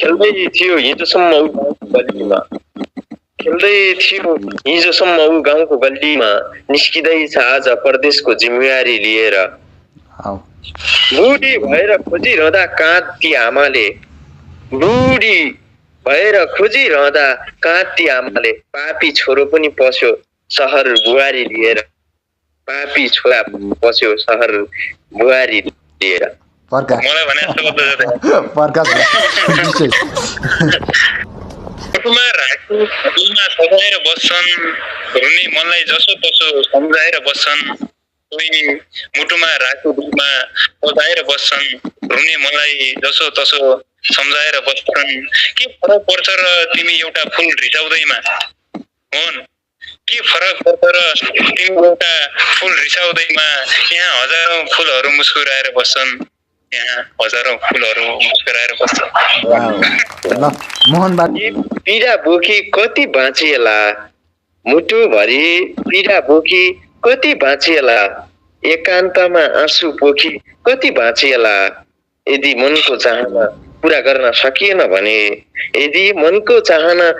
खेल्दै थियो हिजोसम्म ऊ गाउँको गल्लीमा खेल्दै थियो हिजोसम्म ऊ गाउँको गल्लीमा निस्किँदैछ आज परदेशको जिम्मेवारी लिएर बुढी भएर खोजिरहँदा काँती आमाले बुढी भएर खोजिरहँदा काँती आमाले पापी छोरो पनि पस्यो सहर बुहारी लिएर पापी छोरा पस्यो सहर बुहारी लिएर मलाई भने मुटुमा राखुमा सजाएर बस्छन् रुने मनलाई जसो तसो सम्झाएर बस्छन् कोही मुटुमा राखुमा सजाएर बस्छन् रुने मनलाई जसो तसो सम्झाएर बस्छन् के फरक पर्छ र तिमी एउटा फुल रिसाउँदैमा हुन् के फरक पर्छ र तिमी एउटा फुल रिसाउँदैमा यहाँ हजारौं फुलहरू मुस्कुराएर बस्छन् यहाँ हजारौं फुलहरू मुस्कुराएर बस्छन् ल मोहन बाबु पीडा बोकी कति बाँचिएला मुटुभरि पीडा बोकी कति बाँचिएला एकान्तमा आँसु पोखी कति बाँचिएला यदि मनको चाहना पूरा गर्न सकिएन भने यदि मनको चाहना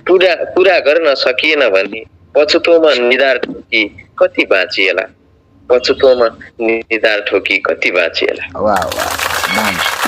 पूरा गर्न सकिएन भने पछुतोमा निधार ठोकी कति बाँचिएला पछुतोमा निधार ठोकी कति बाँचिएला वाह वाह